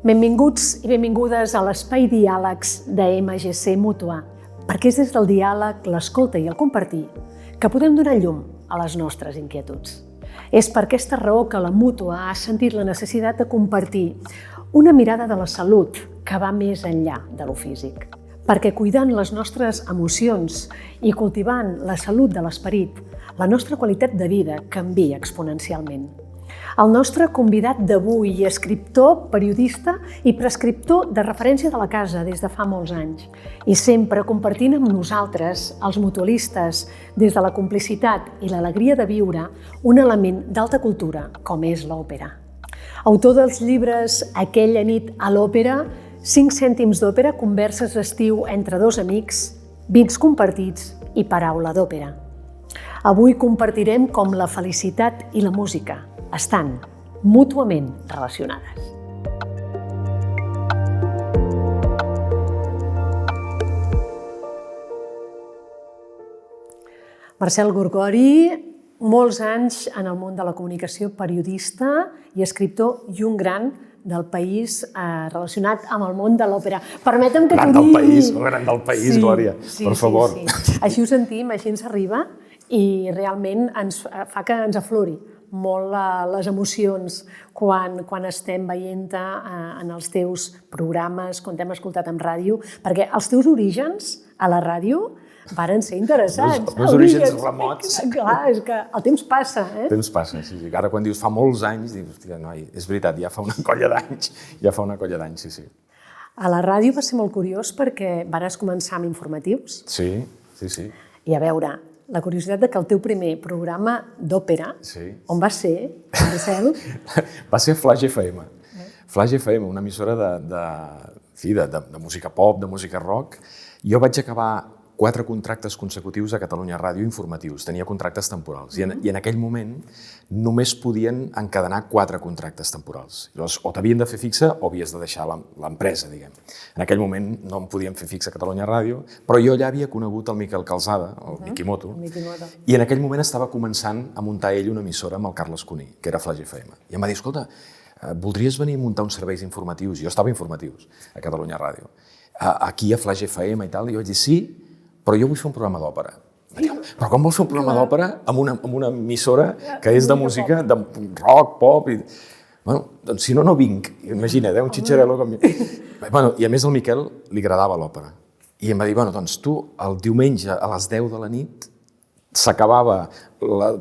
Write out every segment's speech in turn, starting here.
Benvinguts i benvingudes a l'Espai Diàlegs de MGC Mútua, perquè és des del diàleg, l'escolta i el compartir que podem donar llum a les nostres inquietuds. És per aquesta raó que la Mútua ha sentit la necessitat de compartir una mirada de la salut que va més enllà de lo físic. Perquè cuidant les nostres emocions i cultivant la salut de l'esperit, la nostra qualitat de vida canvia exponencialment. El nostre convidat d'avui, escriptor, periodista i prescriptor de referència de la casa des de fa molts anys i sempre compartint amb nosaltres, els mutualistes, des de la complicitat i l'alegria de viure, un element d'alta cultura com és l'òpera. Autor dels llibres Aquella nit a l'òpera, 5 cèntims d'òpera, converses d'estiu entre dos amics, vins compartits i paraula d'òpera. Avui compartirem com la felicitat i la música estan mútuament relacionades. Marcel Gorgori, molts anys en el món de la comunicació, periodista i escriptor i un gran del país relacionat amb el món de l'òpera. Permetem que t'ho digui... Gran del país, Glòria, per favor. Així ho sentim, així ens arriba i realment ens fa que ens aflori molt les emocions quan estem veient en els teus programes, quan t'hem escoltat en ràdio, perquè els teus orígens a la ràdio varen ser interessants. Els meus orígens remots. Clar, és que el temps passa, eh? El temps passa, sí. Ara quan dius fa molts anys, dius, hòstia, noi, és veritat, ja fa una colla d'anys, sí. A la ràdio va ser molt curiós perquè vares començar amb informatius. Sí. I a veure, la curiositat de que el teu primer programa d'òpera, on va ser, Marcel? Va ser Flash FM. Flash FM, una emissora de música pop, de música rock. Jo vaig acabar 4 contractes consecutius a Catalunya Ràdio informatius. Tenia contractes temporals. I en aquell moment només podien encadenar 4 contractes temporals. Llavors, o t'havien de fer fixa o havies de deixar l'empresa, diguem. En aquell moment no em podien fer fixa a Catalunya Ràdio, però jo allà havia conegut el Miquel Calzada, el Miquimoto, i en aquell moment estava començant a muntar ell una emissora amb el Carles Cuní, que era Flash FM. I em va dir, escolta, voldries venir a muntar uns serveis informatius? Jo estava a informatius a Catalunya Ràdio. Aquí a Flash FM i tal, i jo vaig dir, sí, però jo vull fer un programa d'òpera. Però com vols fer un programa d'òpera amb una emissora que és de música, de rock, pop... Bueno, doncs si no, no vinc. Imagina't, un xitxarello com... I a més al Miquel li agradava l'òpera. I em va dir, doncs tu el diumenge a les 10 de la nit s'acabava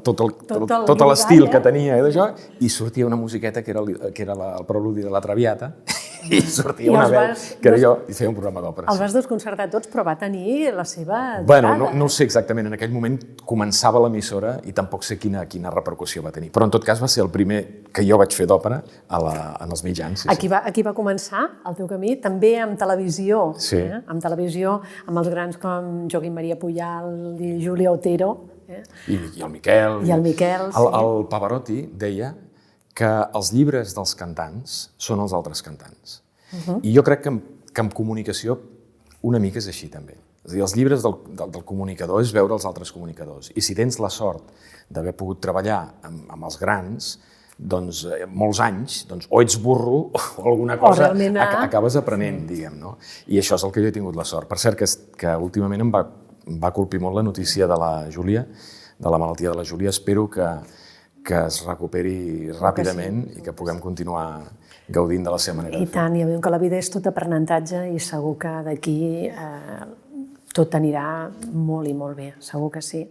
tot l'estil que tenia i sortia una musiqueta que era el preludi de la Traviata i sortia una veu que era jo i feia un programa d'òpera. Els vas desconcertar tots, però va tenir la seva... Bueno, no ho sé exactament. En aquell moment començava l'emissora i tampoc sé quina repercussió va tenir. Però en tot cas va ser el primer que jo vaig fer d'òpera en els mitjans. Aquí va començar el teu camí, també amb televisió. Sí. Amb televisió, amb els grans com Joaquim Maria Pujal i Júlia Otero. I el Miquel. I el Miquel, sí. El Pavarotti deia que els llibres dels cantants són els altres cantants. I jo crec que en comunicació una mica és així també. És a dir, els llibres del comunicador és veure els altres comunicadors. I si tens la sort d'haver pogut treballar amb els grans, doncs molts anys, o ets burro o alguna cosa acabes aprenent, diguem, no? I això és el que jo he tingut la sort. Per cert, que últimament em va colpir molt la notícia de la Júlia, de la malaltia de la Júlia. Espero que es recuperi ràpidament i que puguem continuar gaudint de la seva manera de fer. I tant, i veiem que la vida és tot aprenentatge i segur que d'aquí tot anirà molt i molt bé, segur que sí.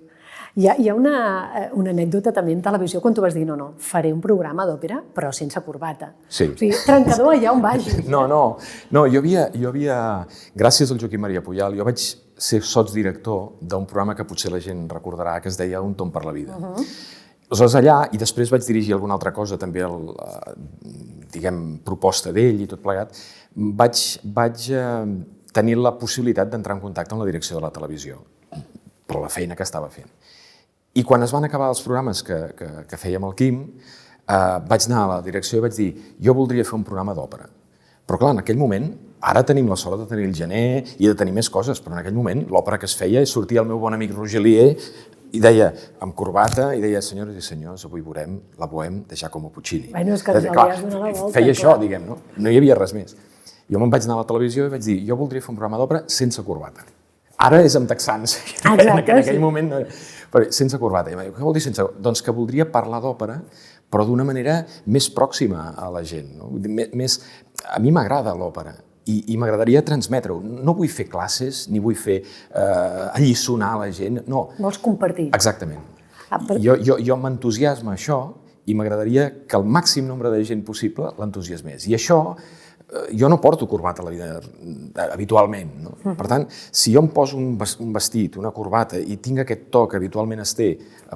Hi ha una anècdota també en televisió quan tu vas dir no, faré un programa d'òpera però sense corbata. Sí. O sigui, trencador allà on vagis. No, jo havia, gràcies al Joaquim Maria Pujal, jo vaig ser sotsdirector d'un programa que potser la gent recordarà que es deia Un tomb per la vida. Aleshores allà, i després vaig dirigir alguna altra cosa, també, proposta d'ell i tot plegat, vaig tenir la possibilitat d'entrar en contacte amb la direcció de la televisió, per la feina que estava fent. I quan es van acabar els programes que fèiem al Quim, vaig anar a la direcció i vaig dir, jo voldria fer un programa d'òpera. Però clar, en aquell moment, ara tenim la sort de tenir el Gener i de tenir més coses, però en aquell moment l'òpera que es feia sortia el meu bon amic Roger Lier i deia, amb corbata, i deia, senyores i senyors, avui veurem la Bohème de Giacomo Puccini. Bueno, és que ens li has donat la volta. Feia això, diguem, no? No hi havia res més. Jo me'n vaig anar a la televisió i vaig dir, jo voldria fer un programa d'òpera sense corbata. Ara és amb texans. Exacte, en aquell moment no era. Però sense corbata. I què vol dir sense? Doncs que voldria parlar d'òpera, però d'una manera més pròxima a la gent. No? A mi m'agrada l'òpera i m'agradaria transmetre-ho. No vull fer classes, ni vull fer alliçonar la gent. No. Vols compartir. Exactament. Jo m'entusiasma això i m'agradaria que el màxim nombre de gent possible l'entusiasmés. I això, jo no porto corbata a la vida habitualment. No? Per tant, si jo em poso un vestit, una corbata i tinc aquest to que habitualment es té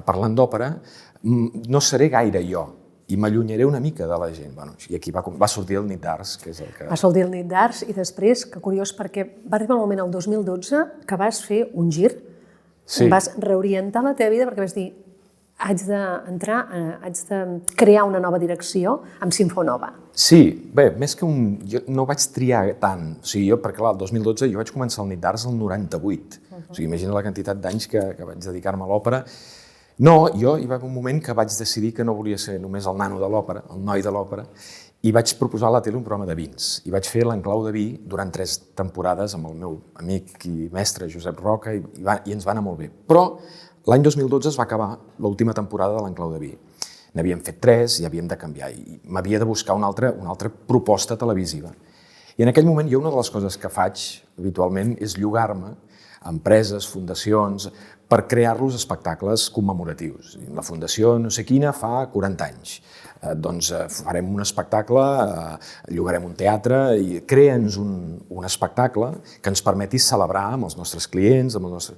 parlant d'òpera, no seré gaire jo i m'allunyaré una mica de la gent. Bueno, i aquí va sortir el Nit d'Arts, que és el que... Va sortir el Nit d'Arts i després, que curiós, perquè va arribar el moment, el 2012, que vas fer un gir, vas reorientar la teva vida perquè vas dir haig de crear una nova direcció amb Sinfonova. Sí, bé, més que jo no vaig triar tant, o sigui, perquè clar, el 2012 jo vaig començar el Nit d'Arts el 98, o sigui, imagina la quantitat d'anys que vaig dedicar-me a l'òpera. No, hi va haver un moment que vaig decidir que no volia ser només el nano de l'òpera, el noi de l'òpera, i vaig proposar a la tele un programa de vins. I vaig fer l'Enclau de Vi durant 3 temporades amb el meu amic i mestre Josep Roca i ens va anar molt bé. Però l'any 2012 es va acabar l'última temporada de l'Enclau de Vi. N'havíem fet 3 i havíem de canviar i m'havia de buscar una altra proposta televisiva. I en aquell moment jo una de les coses que faig habitualment és llogar-me a empreses, fundacions, per crear-los espectacles commemoratius. La fundació no sé quina fa 40 anys. Doncs farem un espectacle, llogarem un teatre i crea'ns un espectacle que ens permeti celebrar amb els nostres clients, amb els nostres...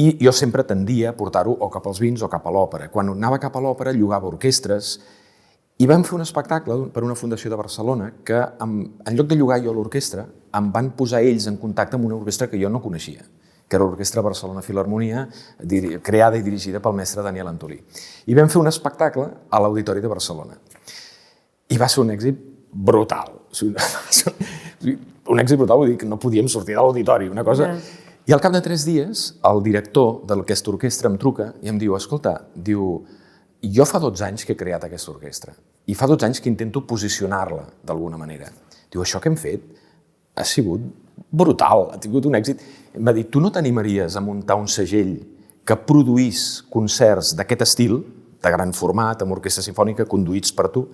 I jo sempre tendia a portar-ho o cap als vins o cap a l'òpera. Quan anava cap a l'òpera llogava orquestres i vam fer un espectacle per una fundació de Barcelona que en lloc de llogar jo l'orquestra em van posar ells en contacte amb una orquestra que jo no coneixia, que era l'Orquestra Barcelona Filharmonia, creada i dirigida pel mestre Daniel Antolí. I vam fer un espectacle a l'Auditori de Barcelona. I va ser un èxit brutal. Un èxit brutal, vull dir que no podíem sortir de l'auditori, una cosa... I al cap de 3 dies, el director d'aquesta orquestra em truca i em diu, escolta, jo fa 12 anys que he creat aquesta orquestra i fa 12 anys que intento posicionar-la d'alguna manera. Diu, això que hem fet ha sigut brutal, ha tingut un èxit. Em va dir, tu no t'animaries a muntar un segell que produís concerts d'aquest estil, de gran format, amb orquestra simfònica, conduïts per tu,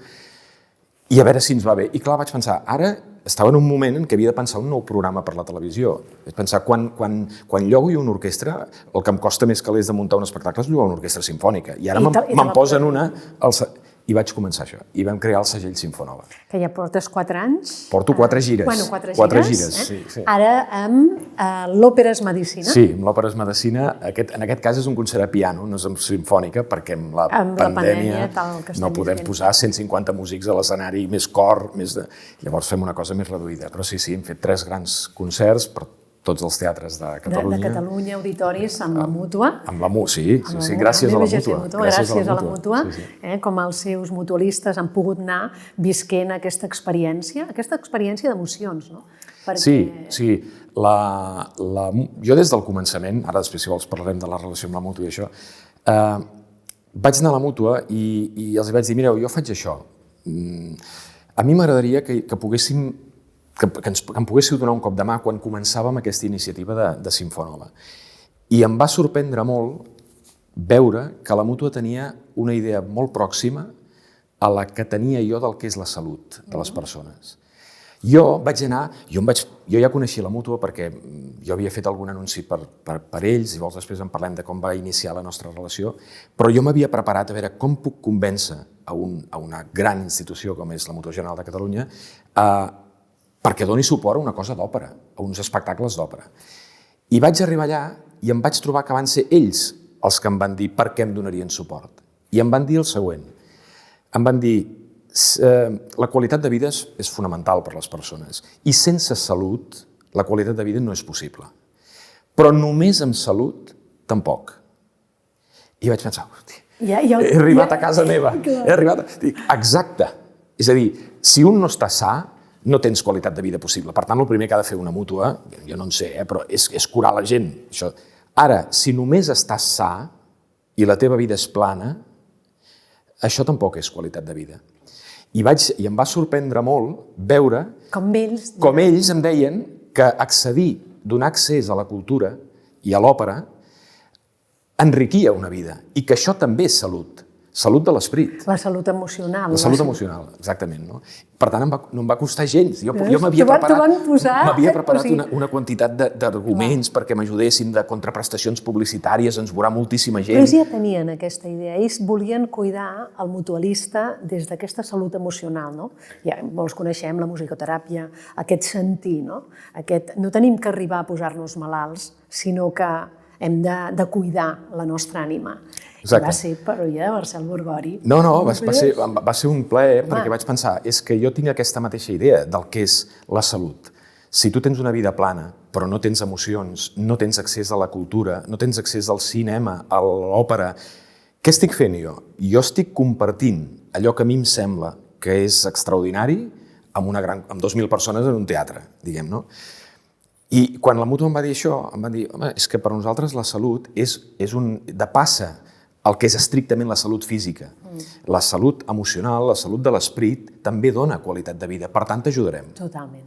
i a veure si ens va bé. I clar, vaig pensar, ara estava en un moment en què havia de pensar un nou programa per la televisió. Vaig pensar, quan llogo jo una orquestra, el que em costa més calés de muntar un espectacle és llogar una orquestra simfònica. I ara me'n posen una... I vaig començar això. I vam crear el segell Sinfonova. Que ja portes 4 anys. Porto 4 gires. Bueno, 4 gires, sí. Ara amb l'Òperes Medicina. Sí, amb l'Òperes Medicina. En aquest cas és un concert a piano, no és amb sinfònica, perquè amb la pandèmia no podem posar 150 músics a l'escenari, més cor, llavors fem una cosa més reduïda. Però sí, hem fet 3 grans concerts per tots els teatres de Catalunya. De Catalunya, auditoris, amb la Mútua. Amb la Mútua, sí, gràcies a la Mútua. Gràcies a la Mútua, com els seus mutualistes han pogut anar visquent aquesta experiència d'emocions, no? Sí. Jo des del començament, ara després si vols parlarem de la relació amb la Mútua i això, vaig anar a la Mútua i els vaig dir, mireu, jo faig això. A mi m'agradaria que poguéssim que em poguéssiu donar un cop de mà quan començàvem aquesta iniciativa de Sinfonova. I em va sorprendre molt veure que la Mútua tenia una idea molt pròxima a la que tenia jo del que és la salut de les persones. Jo ja coneixia la Mútua perquè jo havia fet algun anunci per ells, i vols després en parlem de com va iniciar la nostra relació, però jo m'havia preparat a veure com puc convèncer a una gran institució com és la Mútua General de Catalunya perquè doni suport a una cosa d'òpera, a uns espectacles d'òpera. I vaig arribar allà i em vaig trobar que van ser ells els que em van dir per què em donarien suport. I em van dir el següent. Em van dir, la qualitat de vida és fonamental per a les persones i sense salut la qualitat de vida no és possible. Però només amb salut, tampoc. I vaig pensar, he arribat a casa meva. Exacte. És a dir, si un no està sa, no tens qualitat de vida possible. Per tant, el primer que ha de fer una mútua, jo no en sé, però és curar la gent. Ara, si només estàs sa, i la teva vida és plana, això tampoc és qualitat de vida. I em va sorprendre molt veure Com ells em deien que donar accés a la cultura i a l'òpera enriquia una vida i que això també és salut de l'esperit. La salut emocional. La salut emocional, exactament. No? Per tant, no em va costar gens. Jo m'havia preparat una quantitat d'arguments perquè m'ajudessin, de contraprestacions publicitàries, ens veurà moltíssima gent. Però ells ja tenien aquesta idea. Ells volien cuidar el mutualista des d'aquesta salut emocional. No? Ja molts coneixem la musicoteràpia, aquest sentir. No tenim que arribar a posar-nos malalts, sinó que hem de cuidar la nostra ànima. Exacte. Va ser parodia de Marcel Burgori. No, va ser un plaer perquè vaig pensar, és que jo tinc aquesta mateixa idea del que és la salut. Si tu tens una vida plana, però no tens emocions, no tens accés a la cultura, no tens accés al cinema, a l'òpera, què estic fent jo? Jo estic compartint allò que a mi em sembla que és extraordinari amb 2.000 persones en un teatre, diguem, no? I quan la Mútua em va dir això, em van dir, home, és que per nosaltres la salut depassa el que és estrictament la salut física. La salut emocional, la salut de l'esperit, també dona qualitat de vida. Per tant, t'ajudarem. Totalment.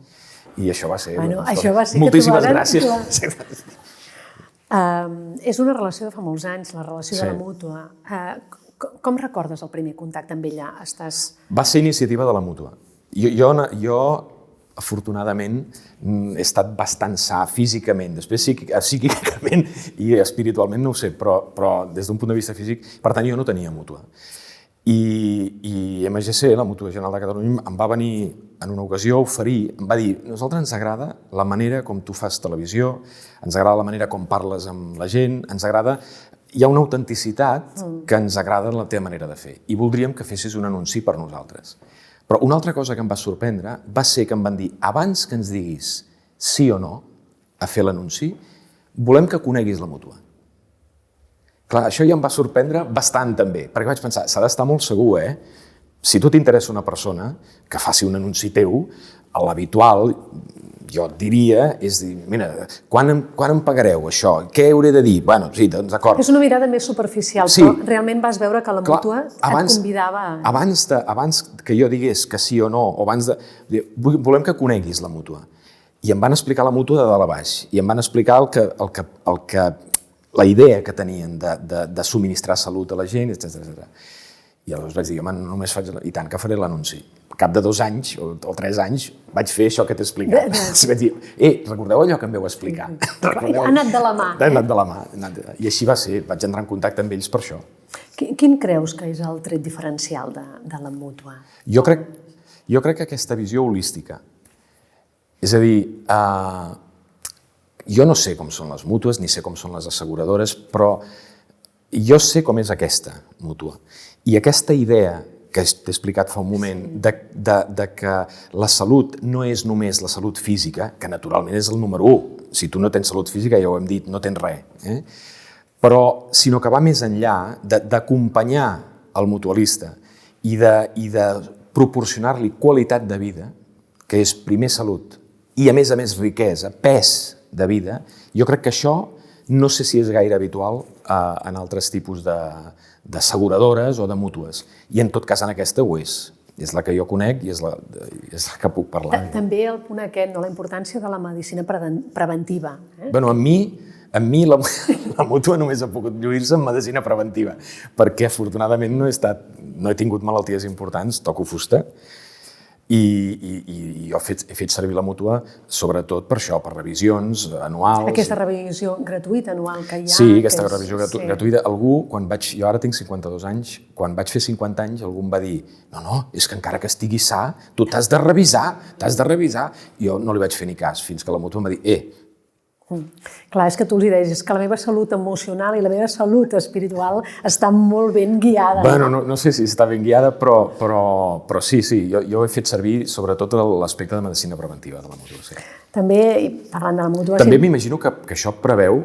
I això va ser... Moltíssimes gràcies. És una relació de fa molts anys, la relació de la Mútua. Com recordes el primer contacte amb ella? Va ser iniciativa de la Mútua. Jo afortunadament, he estat bastant sa físicament, després psíquicament i espiritualment no ho sé, però des d'un punt de vista físic, per tant, jo no tenia mútua. I MGC, la Mútua General de Catalunya, em va venir en una ocasió a oferir, em va dir, a nosaltres ens agrada la manera com tu fas televisió, ens agrada la manera com parles amb la gent, ens agrada... Hi ha una autenticitat que ens agrada la teva manera de fer i voldríem que fessis un anunci per nosaltres. Però una altra cosa que em va sorprendre va ser que em van dir, abans que ens diguis sí o no a fer l'anunci, volem que coneguis la Mútua. Clar, això ja em va sorprendre bastant també, perquè vaig pensar, s'ha d'estar molt segur, Si tu t'interessa una persona que faci un anunci teu, l'habitual, jo et diria, és dir, mira, quan em pagareu això? Què hauré de dir? Bueno, sí, doncs d'acord. És una mirada més superficial, però realment vas veure que la Mútua et convidava... Abans que jo digués que sí o no, o abans de... Volem que coneguis la Mútua. I em van explicar la Mútua de dalt a baix, i em van explicar la idea que tenien de subministrar salut a la gent, etc. I llavors vaig dir, home, només faig... I tant que faré l'anunci. Al cap de 2 anys o 3 anys vaig fer això que t'he explicat. Vaig dir, recordeu allò que em vau explicar? Ha anat de la mà. Ha anat de la mà. I així va ser, vaig entrar en contacte amb ells per això. Quin creus que és el tret diferencial de la Mútua? Jo crec que aquesta visió holística, és a dir, jo no sé com són les mútues, ni sé com són les asseguradores, però jo sé com és aquesta mútua. I aquesta idea que t'he explicat fa un moment, de que la salut no és només la salut física, que naturalment és el número 1. Si tu no tens salut física, ja ho hem dit, no tens res. Però, sinó que va més enllà d'acompanyar el mutualista i de proporcionar-li qualitat de vida, que és primer salut, i a més riquesa, pes de vida, jo crec que això no sé si és gaire habitual en altres tipus d'asseguradores o de mútues. I en tot cas en aquesta ho és. És la que jo conec i és la que puc parlar. També el punt aquest, la importància de la medicina preventiva. Bueno, amb mi la mútua només ha pogut lluir-se en medicina preventiva, perquè afortunadament no he tingut malalties importants, toco fusta, i jo he fet servir la mútua sobretot per això, per revisions anuals. Aquesta revisió gratuïta anual que hi ha. Sí, aquesta revisió gratuïta. Jo ara tinc 52 anys, quan vaig fer 50 anys algú em va dir, no, és que encara que estiguis sa, tu t'has de revisar. Jo no li vaig fer ni cas, fins que la mútua em va dir, Clar, és que tu els deies, és que la meva salut emocional i la meva salut espiritual està molt ben guiada. Bueno, no sé si està ben guiada, però sí, jo he fet servir sobretot l'aspecte de medicina preventiva de la mútua. Sí. També, parlant de la mútua... També m'imagino que això preveu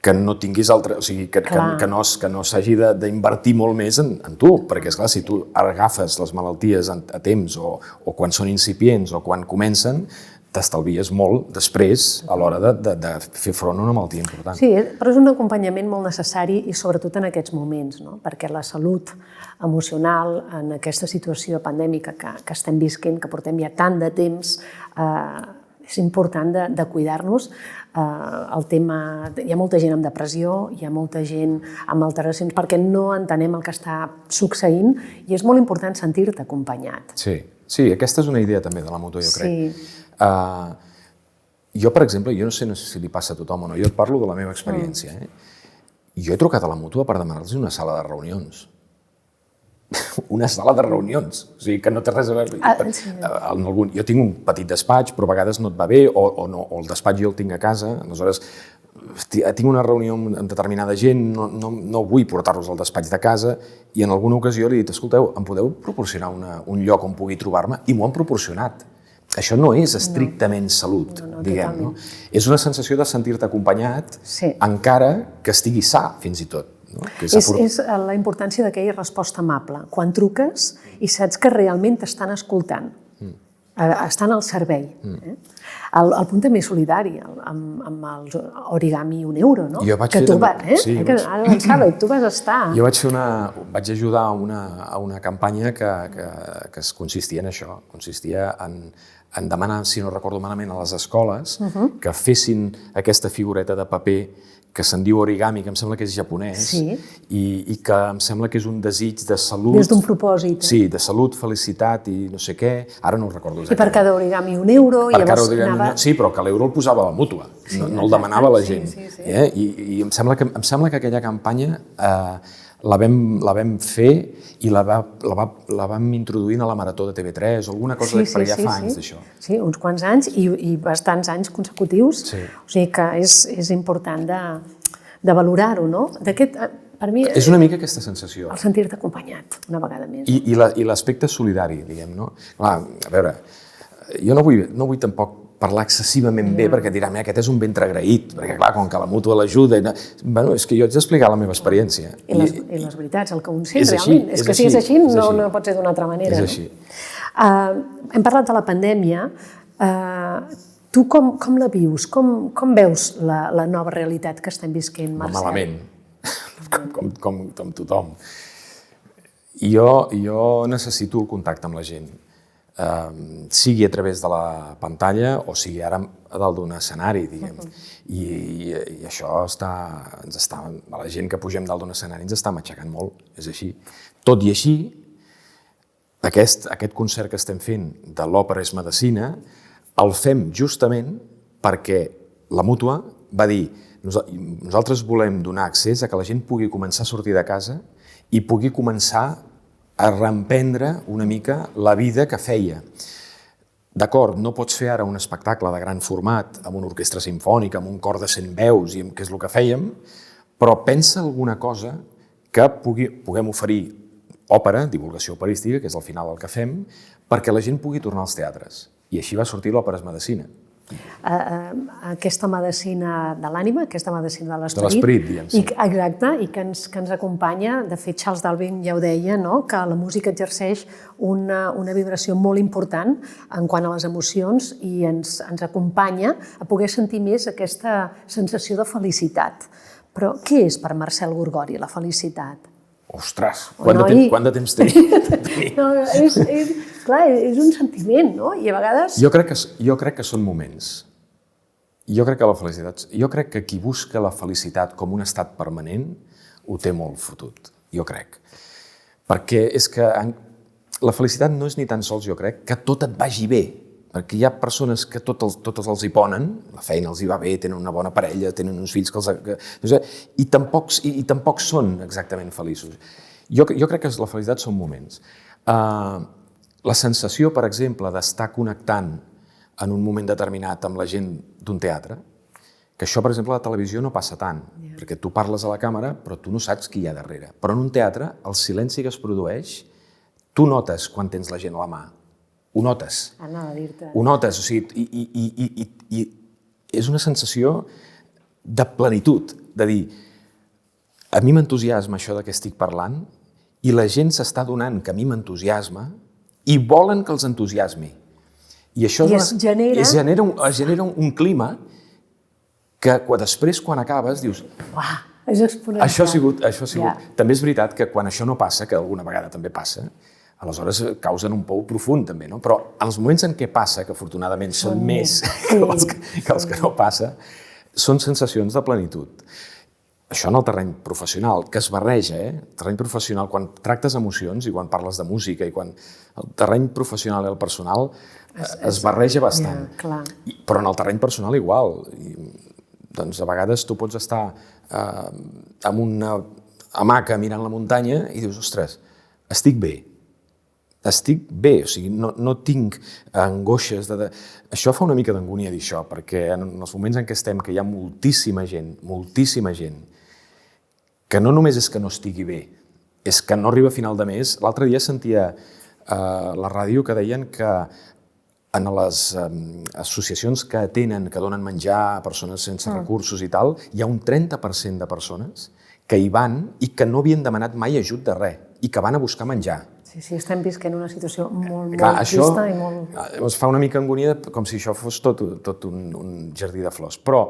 que no tinguis altre... O sigui, que no s'hagi d'invertir molt més en tu, perquè, esclar, si tu agafes les malalties a temps o quan són incipients o quan comencen, t'estalvies molt després a l'hora de fer front a una malaltia important. Sí, però és un acompanyament molt necessari i sobretot en aquests moments, no? Perquè la salut emocional en aquesta situació pandèmica que estem visquent, que portem ja tant de temps, és important de cuidar-nos. El tema, hi ha molta gent amb depressió, hi ha molta gent amb alteracions perquè no entenem el que està succeint i és molt important sentir-te acompanyat. Sí, aquesta és una idea també de la mútua, jo crec. Jo, per exemple, jo no sé si li passa a tothom o no, jo et parlo de la meva experiència. Jo he trucat a la mútua per demanar-los una sala de reunions. Una sala de reunions, o sigui que no té res a veure. Jo tinc un petit despatx, però a vegades no et va bé, o el despatx jo el tinc a casa, aleshores tinc una reunió amb determinada gent, no vull portar-los al despatx de casa, i en alguna ocasió li he dit, escolteu, em podeu proporcionar un lloc on pugui trobar-me? I m'ho han proporcionat. Això no és estrictament salut, diguem, no? És una sensació de sentir-te acompanyat, encara que estiguis sa, fins i tot. És la importància d'aquella resposta amable. Quan truques i saps que realment t'estan escoltant, estan al servei. El punt també és solidari, amb el origami €1, no? Que tu vas estar. Jo vaig ajudar a una campanya que consistia en això, consistia en demanar, si no recordo malament, a les escoles que fessin aquesta figureta de paper que se'n diu origami, que em sembla que és japonès, i que em sembla que és un desig de salut... Des d'un propòsit. Sí, de salut, felicitat i no sé què, ara no ho recordo exactament. I per cada origami €1, i llavors anava... Sí, però que l'euro el posava a la mútua, no el demanava la gent. I em sembla que aquella campanya la vam fer i la vam introduir a la Marató de TV3 o alguna cosa, perquè ja fa anys d'això. Sí, uns quants anys i bastants anys consecutius. O sigui que és important de valorar-ho, no? Per mi... És una mica aquesta sensació. El sentir-te acompanyat, una vegada més. I l'aspecte solidari, diguem, no? Clar, a veure, jo no vull tampoc parlar excessivament bé, perquè diran, aquest és un ventre agraït, perquè clar, com que la mútua l'ajuda... Bueno, és que jo haig d'explicar la meva experiència. I les veritats, el que un sent realment. És que si és així, no pot ser d'una altra manera. És així. Hem parlat de la pandèmia. Tu com la vius? Com veus la nova realitat que estem visquent, Marcel? Malament, com tothom. Jo necessito el contacte amb la gent. Sigui a través de la pantalla o sigui ara a dalt d'un escenari, diguem. I això a la gent que pugem dalt d'un escenari ens està matxacant molt, és així. Tot i així, aquest concert que estem fent de l'Òpera és Medicina el fem justament perquè la mútua va dir nosaltres volem donar accés a que la gent pugui començar a sortir de casa i pugui començar a reemprendre una mica la vida que feia. D'acord, no pots fer ara un espectacle de gran format amb una orquestra simfònica, amb un cor de 100 veus, que és el que fèiem, però pensa alguna cosa que puguem oferir òpera, divulgació operística, que és al final el que fem, perquè la gent pugui tornar als teatres. I així va sortir l'Òpera és Medicina. Aquesta medicina de l'ànima, aquesta medicina de l'esperit. De l'esperit, diguem, sí. Exacte, i que ens acompanya. De fet, Charles Darwin ja ho deia, que la música exerceix una vibració molt important en quant a les emocions i ens acompanya a poder sentir més aquesta sensació de felicitat. Però què és per Marcel Gorgori la felicitat? Ostres, quant de temps tenim? Clar, és un sentiment, no? I a vegades... Jo crec que són moments. Jo crec que qui busca la felicitat com un estat permanent ho té molt fotut, jo crec. Perquè és que la felicitat no és ni tan sols, jo crec, que tot et vagi bé. Perquè hi ha persones que totes els hi ponen, la feina els hi va bé, tenen una bona parella, tenen uns fills que els... I tampoc són exactament feliços. Jo crec que la felicitat són moments. La sensació, per exemple, d'estar connectant en un moment determinat amb la gent d'un teatre, que això, per exemple, a la televisió no passa tant, perquè tu parles a la càmera, però tu no saps qui hi ha darrere. Però en un teatre, el silenci que es produeix, tu notes quan tens la gent a la mà. Ho notes. Anava a dir-te. Ho notes, o sigui, i és una sensació de plenitud, de dir, a mi m'entusiasma això de què estic parlant i la gent s'està donant que a mi m'entusiasma i volen que els entusiasmi. I això es genera un clima que després, quan acabes, dius... Uah, és exponencial. Això ha sigut. També és veritat que quan això no passa, que alguna vegada també passa, aleshores causen un pou profund, també, no? Però en els moments en què passa, que afortunadament són més que els que no passa, són sensacions de plenitud. Això en el terreny professional, que es barreja, el terreny professional, quan tractes emocions i quan parles de música i quan el terreny professional i el personal es barreja bastant. Però en el terreny personal igual. Doncs a vegades tu pots estar amb una hamaca mirant la muntanya i dius, ostres, estic bé, o sigui, no tinc angoixes. Això fa una mica d'angúnia dir això, perquè en els moments en què estem, que hi ha moltíssima gent, que no només és que no estigui bé, és que no arriba a final de mes. L'altre dia sentia a la ràdio que deien que en les associacions que atenen, que donen menjar a persones sense recursos i tal, hi ha un 30% de persones que hi van i que no havien demanat mai ajut de res i que van a buscar menjar. Sí, estem visquent una situació molt trista i molt... Ens fa una mica angúnia com si això fos tot un jardí de flors, però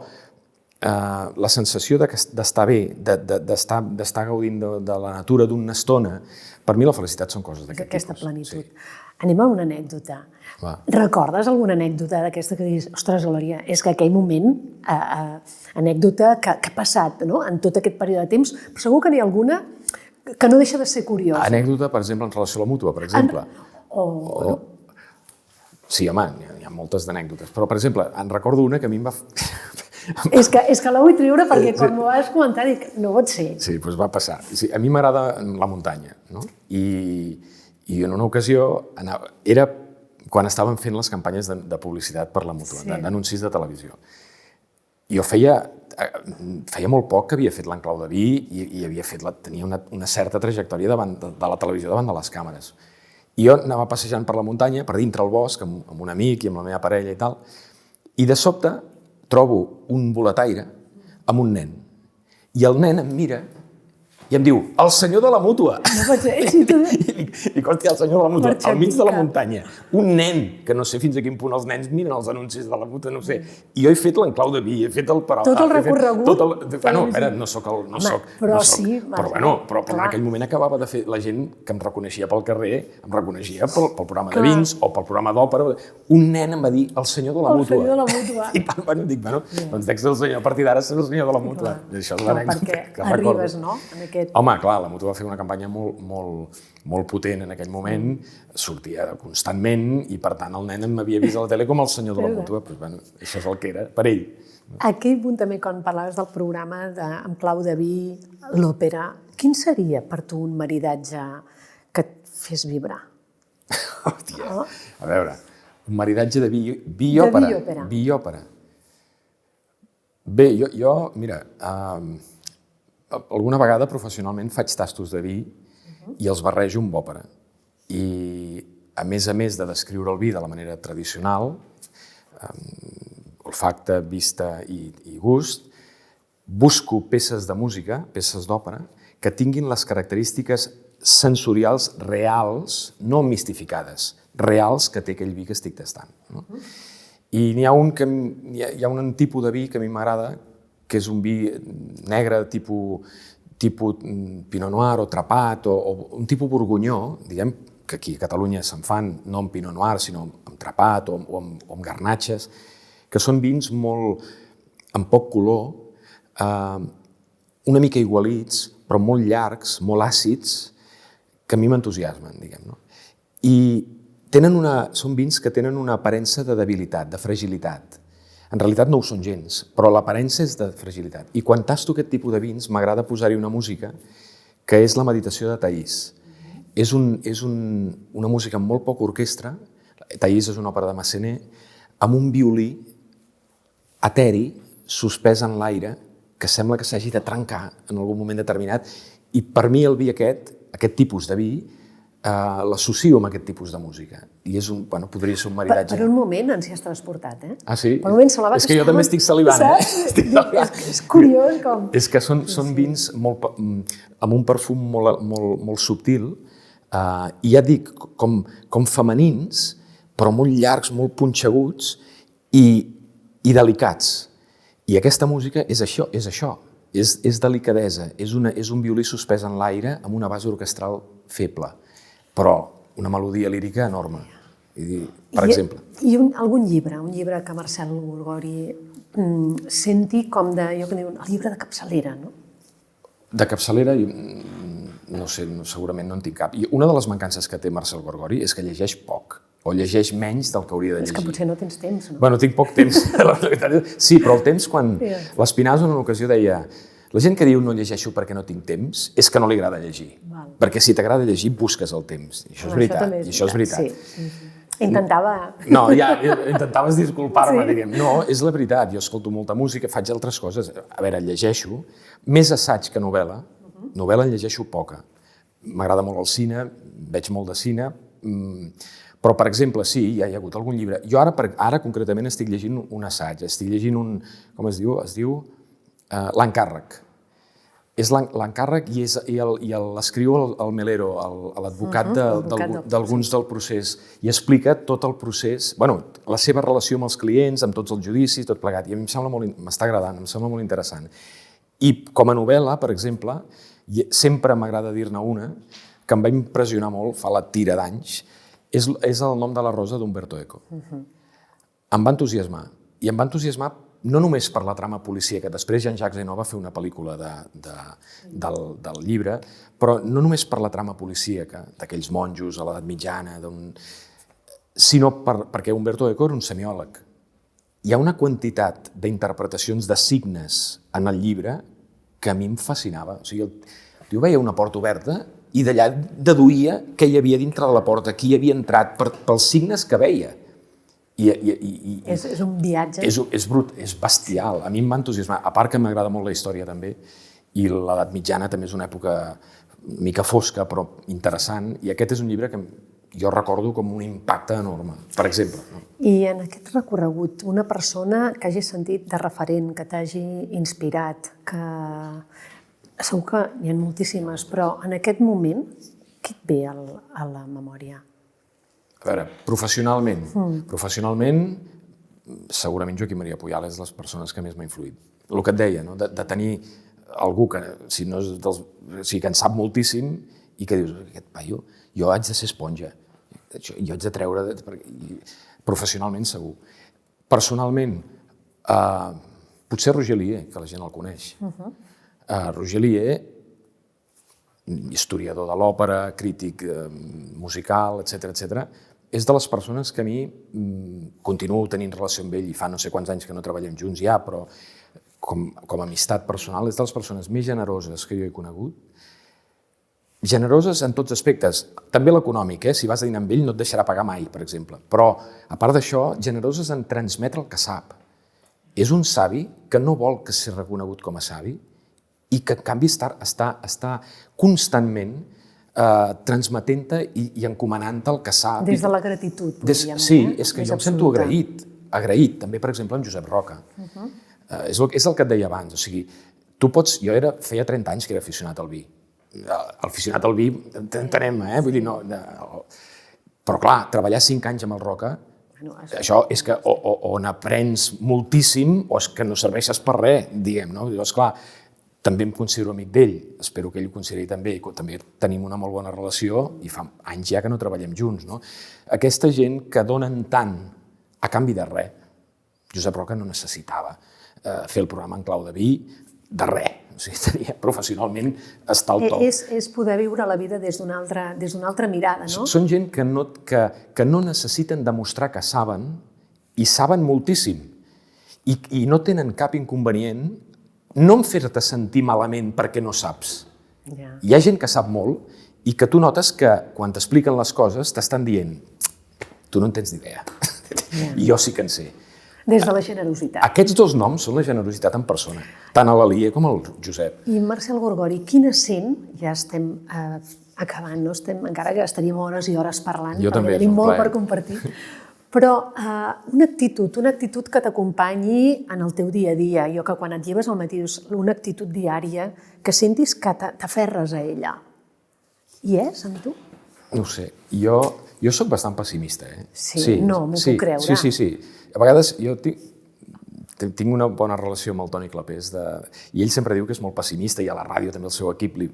la sensació d'estar bé, d'estar gaudint de la natura d'una estona, per mi la felicitat són coses d'aquest tipus. Aquesta plenitud. Anem a una anècdota. Recordes alguna anècdota d'aquesta que dius, ostres, Glòria, és que aquell moment, anècdota que ha passat en tot aquest període de temps, però segur que n'hi ha alguna que no deixa de ser curiosa. Anècdota, per exemple, en relació a la mútua, per exemple. Sí, home, hi ha moltes d'anècdotes, però, per exemple, en recordo una que a mi em va... És que la vull treure perquè quan m'ho vas comentar dic, no pot ser. Sí, doncs va passar. A mi m'agrada la muntanya, no? I en una ocasió, era quan estaven fent les campanyes de publicitat per la mútua, d'anuncis de televisió. Jo feia molt poc que havia fet l'Enclau de Vi i tenia una certa trajectòria de la televisió davant de les càmeres. I jo anava passejant per la muntanya, per dintre el bosc, amb un amic i amb la meva parella i tal, i de sobte trobo un boletaire amb un nen. I el nen em mira i em diu, el senyor de la mútua. No pot ser. I hòstia, el senyor de la mútua, al mig de la muntanya. Un nen, que no sé fins a quin punt els nens miren els anuncis de la mútua, no sé. I jo he fet l'Enclau de Vi, he fet el Paral... Tot el recorregut. Bueno, a veure, no soc... Però sí. Però en aquell moment acabava de fer... La gent que em reconeixia pel carrer, em reconeixia pel programa de vins o pel programa d'òpera. Un nen em va dir, el senyor de la mútua. El senyor de la mútua. I dic, doncs dec ser el senyor, a partir d'ara ser el senyor de la mútua. Això és l'anècdota que recordo. Perquè arribes, no? Home, clar, la mútua va fer una campanya molt potent en aquell moment, sortia constantment i, per tant, el nen m'havia vist a la tele com el senyor de la mútua. Això és el que era per ell. Aquell punt també, quan parlaves del programa amb Clau de Vi, l'òpera, quin seria per tu un maridatge que et fes vibrar? Hòstia, a veure, un maridatge de vi i òpera. Vi i òpera. Bé, jo, mira... Alguna vegada professionalment faig tastos de vi i els barrejo amb òpera. I a més de descriure el vi de la manera tradicional, olfacte, vista i gust, busco peces de música, peces d'òpera, que tinguin les característiques sensorials reals, no mistificades, reals que té aquell vi que estic tastant. I hi ha un tipus de vi que a mi m'agrada, que és un vi negre tipus Pinot Noir o Trapat o un tipus Borgonyó, diguem, que aquí a Catalunya se'n fan no amb Pinot Noir, sinó amb Trapat o amb garnatxes, que són vins amb poc color, una mica igualits, però molt llargs, molt àcids, que a mi m'entusiasmen, diguem. I són vins que tenen una aparença de debilitat, de fragilitat. En realitat no ho són gens, però l'aparença és de fragilitat. I quan tasto aquest tipus de vins, m'agrada posar-hi una música que és la meditació de Taís. És una música amb molt poca orquestra. Taís és una òpera de Massenet, amb un violí eteri, suspès en l'aire, que sembla que s'hagi de trencar en algun moment determinat. I per mi el vi aquest tipus de vi, l'associo amb aquest tipus de música. I podria ser un maridatge. Per un moment ens hi has transportat, eh? Ah, sí? Per un moment semblava que és que jo també estic salivant, És curiós com... És que són vins amb un perfum molt subtil, i ja dic, com femenins, però molt llargs, molt punxeguts i delicats. I aquesta música és això, és delicadesa, és un violí suspès en l'aire amb una base orquestral feble, però una melodia lírica enorme. Per exemple. I algun llibre, un llibre que Marcel Gorgori senti com de, jo que diu, el llibre de capçalera, no? De capçalera, no sé, segurament no en tinc cap. I una de les mancances que té Marcel Gorgori és que llegeix poc, o llegeix menys del que hauria de llegir. És que potser no tens temps, no? Bueno, tinc poc temps. Sí, però el temps, quan l'Espinazo en una ocasió deia la gent que diu no llegeixo perquè no tinc temps és que no li agrada llegir. Perquè si t'agrada llegir, busques el temps. I això és veritat. I això és veritat. Intentava... No, ja, intentaves disculpar-me, diguem. No, és la veritat. Jo escolto molta música, faig altres coses. A veure, llegeixo més assaig que novel·la. Novel·la en llegeixo poca. M'agrada molt el cine, veig molt de cine, però, per exemple, sí, ja hi ha hagut algun llibre. Jo ara concretament estic llegint un assaig, estic llegint un... Com es diu? Es diu L'encàrrec. És l'encàrrec i l'escriu el Melero, l'advocat d'alguns del procés, i explica tot el procés, la seva relació amb els clients, amb tots els judicis, tot plegat, i a mi m'està agradant, em sembla molt interessant. I com a novel·la, per exemple, sempre m'agrada dir-ne una, que em va impressionar molt, fa la tira d'anys, és El nom de la rosa d'Umberto Eco. Em va entusiasmar, i em va entusiasmar no només per la trama policíaca, després Jean-Jacques Reno va fer una pel·lícula del llibre, però no només per la trama policíaca, d'aquells monjos a l'edat mitjana, sinó perquè Umberto Eco era un semiòleg. Hi ha una quantitat d'interpretacions de signes en el llibre que a mi em fascinava. O sigui, el tio veia una porta oberta i d'allà deduïa què hi havia dintre de la porta, qui hi havia entrat, pels signes que veia. És un viatge. És bestial. A mi em va entusiasmar. A part que m'agrada molt la història també, i l'edat mitjana també és una època una mica fosca, però interessant, i aquest és un llibre que jo recordo com un impacte enorme, per exemple. I en aquest recorregut, una persona que hagi sentit de referent, que t'hagi inspirat, que segur que n'hi ha moltíssimes, però en aquest moment, què et ve a la memòria? A veure, professionalment, segurament Joaquim Maria Pujal és de les persones que més m'ha influït. El que et deia, de tenir algú que en sap moltíssim i que dius, aquest paio, jo haig de ser esponja, jo haig de treure... Professionalment, segur. Personalment, potser Roger Lié, que la gent el coneix. Roger Lié, historiador de l'òpera, crític musical, etc., és de les persones que a mi continuo tenint relació amb ell i fa no sé quants anys que no treballem junts ja, però com a amistat personal és de les persones més generoses que jo he conegut. Generoses en tots aspectes, també l'econòmic, si vas a dinar amb ell no et deixarà pagar mai, per exemple, però a part d'això, generoses en transmetre el que sap. És un savi que no vol que sigui reconegut com a savi i que en canvi està constantment transmetent-te i encomanant-te el que sap. Des de la gratitud, podríem dir. Sí, és que jo em sento agraït, també, per exemple, amb Josep Roca. És el que et deia abans, o sigui, tu pots... Jo feia 30 anys que era aficionat al vi. Aficionat al vi, entenem, vull dir, no... Però clar, treballar 5 anys amb el Roca, això és que o n'aprens moltíssim o és que no serveixes per res, diguem, no? Llavors, clar, també em considero amic d'ell, espero que ell ho consideri també, i també tenim una molt bona relació i fa anys ja que no treballem junts, no? Aquesta gent que donen tant a canvi de res. Josep Roca no necessitava fer el programa en clau de vi de res, o sigui, professionalment està al top. És poder viure la vida des d'una altra mirada, no? Són gent que no necessiten demostrar que saben, i saben moltíssim, i no tenen cap inconvenient no en fer-te sentir malament perquè no saps. Hi ha gent que sap molt i que tu notes que quan t'expliquen les coses t'estan dient tu no en tens ni idea, i jo sí que en sé. Des de la generositat. Aquests dos noms són la generositat en persona, tant a l'Alié com al Josep. I Marcel Gorgori, quin accent, ja estem acabant, no? Encara que estaríem hores i hores parlant, perquè tenim molt per compartir, però una actitud que t'acompanyi en el teu dia a dia, jo que quan et lleves al matí dius una actitud diària, que sentis que t'aferres a ella. Hi és, en tu? No ho sé, jo Jo sóc bastant pessimista, eh? Sí, no, m'ho puc creure. Sí. A vegades jo tinc una bona relació amb el Toni Clapés i ell sempre diu que és molt pessimista i a la ràdio també el seu equip li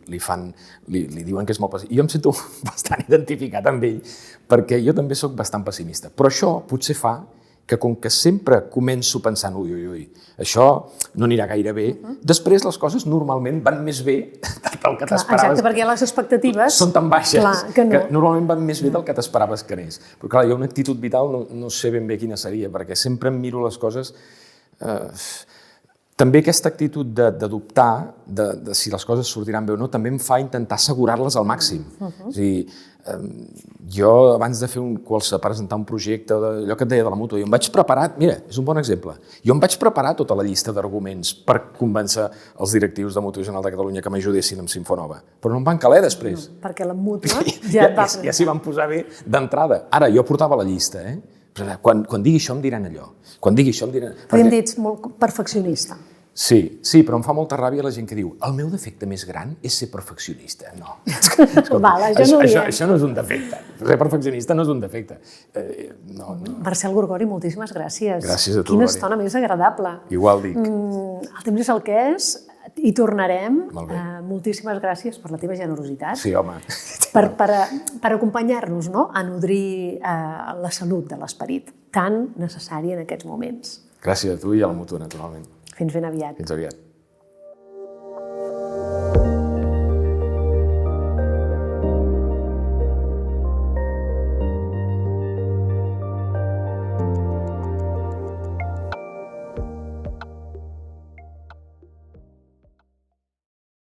diuen que és molt pessimista. I jo em sento bastant identificat amb ell perquè jo també sóc bastant pessimista. Però això potser fa que com que sempre començo pensant ui, això no anirà gaire bé, després les coses normalment van més bé del que t'esperaves. Exacte, perquè les expectatives són tan baixes que normalment van més bé del que t'esperaves que anés. Però clar, jo una actitud vital no sé ben bé quina seria, perquè sempre em miro les coses... També aquesta actitud de dubtar de si les coses sortiran bé o no també em fa intentar assegurar-les al màxim. És a dir, jo abans de presentar un projecte, allò que et deia de la mútua, jo em vaig preparar, mira, és un bon exemple, jo em vaig preparar tota la llista d'arguments per convèncer els directius de Mútua General de Catalunya que m'ajudessin amb Sinfonova, però no em van caler després. No, perquè la mútua ja et va presentar. Ja s'hi van posar bé d'entrada. Ara, jo portava la llista, Quan digui això em diran allò. Quan digui això em diran... Podem dir ets molt perfeccionista. Sí, però em fa molta ràbia la gent que diu el meu defecte més gran és ser perfeccionista. No. Això no és un defecte. Ser perfeccionista no és un defecte. Marcel Gorgori, moltíssimes gràcies. Gràcies a tu, Quina estona més agradable. Igual dic. El temps és el que és. Hi tornarem. Moltíssimes gràcies per la teva generositat. Sí, home. Per acompanyar-nos a nodrir la salut de l'esperit, tan necessària en aquests moments. Gràcies a tu i a la mútua, naturalment. Fins ben aviat. Fins aviat.